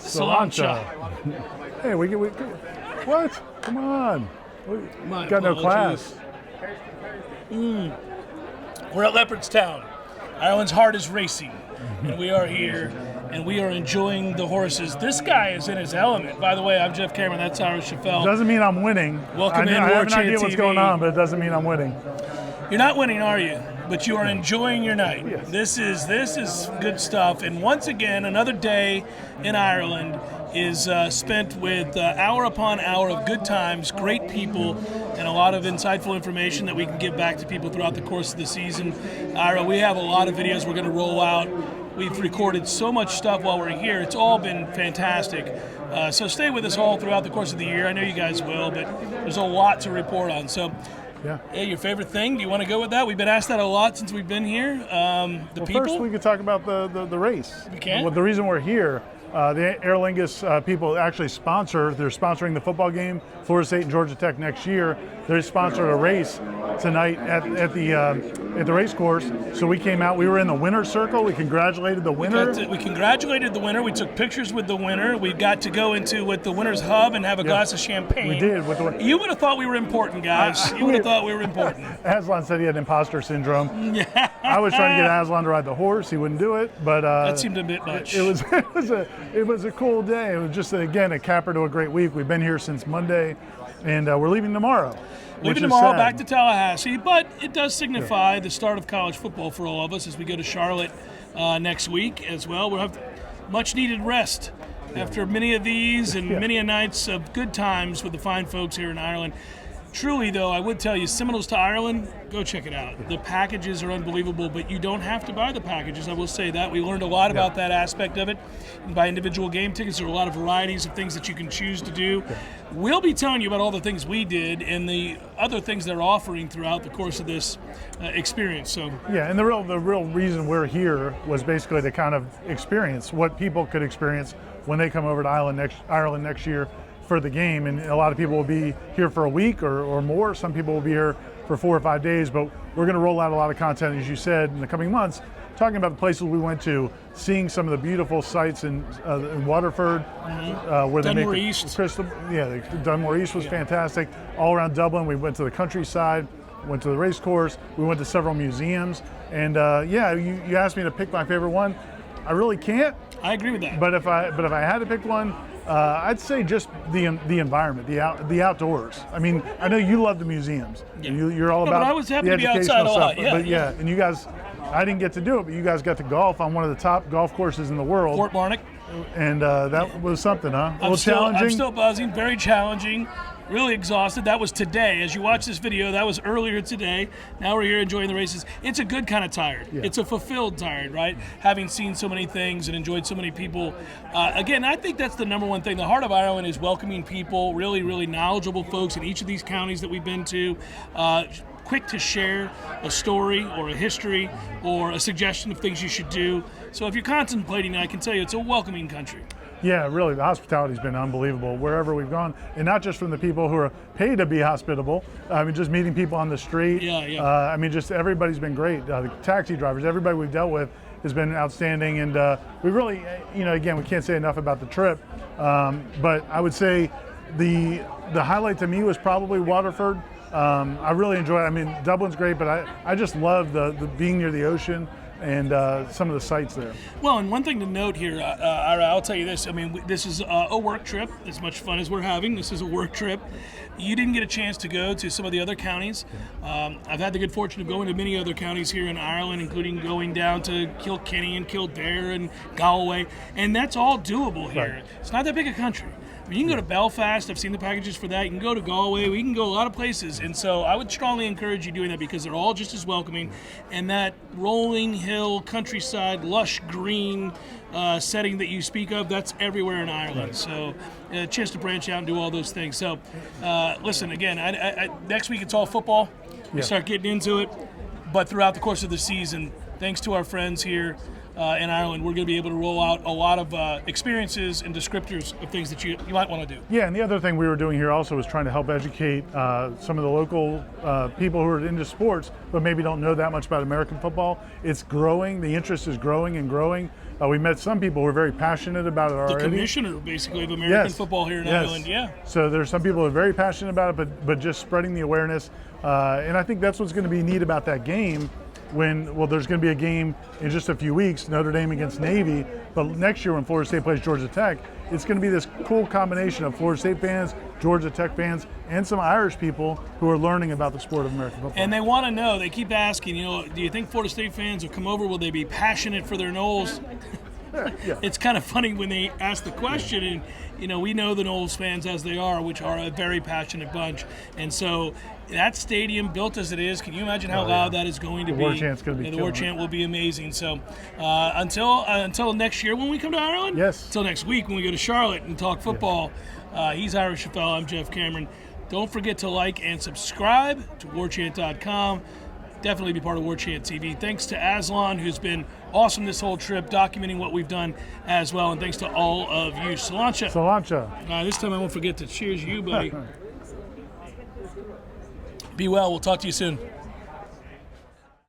Cilantro. Hey, we what? Come on. We got no class. We're at Leopardstown. Ireland's heart is racing, and we are here, and we are enjoying the horses. This guy is in his element. By the way, I'm Jeff Cameron. That's Ira Schoffel. Doesn't mean I'm winning. Welcome in, I have Warchant no idea TV. what's going on, but it doesn't mean I'm winning. You're not winning, are you? But you are enjoying your night. Yes. This is good stuff. And once again, another day in Ireland is spent with hour upon hour of good times, great people, and a lot of insightful information that we can give back to people throughout the course of the season. Ira, we have a lot of videos we're going to roll out. We've recorded so much stuff while we're here. It's all been fantastic. So stay with us all throughout the course of the year. I know you guys will, but there's a lot to report on. So. Yeah, your favorite thing? Do you want to go with that? We've been asked that a lot since we've been here. People? First, we could talk about the race. We can? Well, the reason we're here, the Aer Lingus people actually they're sponsoring the football game, Florida State and Georgia Tech next year. They sponsored a race tonight at the race course. So we came out, we were in the winner's circle. We congratulated the winner. We congratulated the winner. We took pictures with the winner. We got to go with the winner's hub and have a glass of champagne. We did. You would have thought we were important, guys. You would have thought we were important. Aslan said he had imposter syndrome. Yeah. I was trying to get Aslan to ride the horse. He wouldn't do it, but that seemed a bit much. It was a cool day. It was just again a capper to a great week. We've been here since Monday, and we're leaving tomorrow. Leaving tomorrow back to Tallahassee, but it does signify the start of college football for all of us as we go to Charlotte next week as well. We'll have much needed rest after many of these and many a nights of good times with the fine folks here in Ireland. Truly, though, I would tell you, Seminoles to Ireland, go check it out. The packages are unbelievable, but you don't have to buy the packages. I will say that. We learned a lot about that aspect of it. And by individual game tickets, there are a lot of varieties of things that you can choose to do. We'll be telling you about all the things we did and the other things they're offering throughout the course of this experience. So and the real reason we're here was basically to kind of experience what people could experience when they come over to Ireland next year for the game. And a lot of people will be here for a week or more. Some people will be here for 4 or 5 days, but we're going to roll out a lot of content, as you said, in the coming months, talking about the places we went to, seeing some of the beautiful sites in Waterford, where they Dunmore make the East. Dunmore East was fantastic. All around Dublin, we went to the countryside, went to the race course, we went to several museums, and you asked me to pick my favorite one. I really can't. I agree with that. But if I had to pick one, I'd say just the environment, the outdoors. I mean, I know you love the museums. Yeah. You're all about but I was happy the to be educational outside a lot. stuff. But and you guys, I didn't get to do it, but you guys got to golf on one of the top golf courses in the world. Fort Barnack. And that was something, huh? A little challenging. I'm challenging. still buzzing, very challenging. Really exhausted. That was today. As you watch this video, that was earlier today. Now we're here enjoying the races. It's a good kind of tired. Yeah. It's a fulfilled tired, right? Having seen so many things and enjoyed so many people. Again, I think that's the number one thing. The heart of Ireland is welcoming people, really, really knowledgeable folks in each of these counties that we've been to. Quick to share a story or a history or a suggestion of things you should do. So if you're contemplating, I can tell you it's a welcoming country. Yeah, really, the hospitality's been unbelievable wherever we've gone, and not just from the people who are paid to be hospitable. I mean, just meeting people on the street. I mean, just everybody's been great. The taxi drivers, everybody we've dealt with has been outstanding, and we really, again, we can't say enough about the trip. But I would say the highlight to me was probably Waterford. I really enjoy it. I mean, Dublin's great, but I just love the being near the ocean and some of the sites there. Well, and one thing to note here, Ira, I'll tell you this. I mean, this is a work trip. As much fun as we're having, this is a work trip. You didn't get a chance to go to some of the other counties. I've had the good fortune of going to many other counties here in Ireland, including going down to Kilkenny and Kildare and Galway, and that's all doable here. Right. It's not that big a country. I mean, you can go to Belfast. I've seen the packages for that. You can go to Galway. We can go a lot of places. And so I would strongly encourage you doing that because they're all just as welcoming. And that rolling hill, countryside, lush green setting that you speak of, that's everywhere in Ireland. Right. So a chance to branch out and do all those things. So listen, again, next week it's all football. We start getting into it. But throughout the course of the season, thanks to our friends here in Ireland, we're going to be able to roll out a lot of experiences and descriptors of things that you might want to do. Yeah, and the other thing we were doing here also was trying to help educate some of the local people who are into sports, but maybe don't know that much about American football. It's growing. The interest is growing and growing. We met some people who are very passionate about it already. The commissioner, basically, of American football here in Ireland, yeah. So there's some people who are very passionate about it, but just spreading the awareness. And I think that's what's going to be neat about that game. There's going to be a game in just a few weeks, Notre Dame against Navy, but next year when Florida State plays Georgia Tech, it's going to be this cool combination of Florida State fans, Georgia Tech fans, and some Irish people who are learning about the sport of American football. And they want to know, they keep asking, do you think Florida State fans will come over? Will they be passionate for their Noles? Yeah. It's kind of funny when they ask the question, and we know the Noles fans as they are, which are a very passionate bunch. And so that stadium, built as it is, can you imagine how loud that is going to be? Warchant's going to be the Warchant will be amazing. So until next year when we come to Ireland? Yes. Until next week when we go to Charlotte and talk football. He's Irish Schoffel, I'm Jeff Cameron. Don't forget to like and subscribe to warchant.com. Definitely be part of Warchant TV. Thanks to Aslan, who's been awesome this whole trip, documenting what we've done as well. And thanks to all of you. Salancha. Salancha. This time I won't forget to cheers you, buddy. Be well. We'll talk to you soon.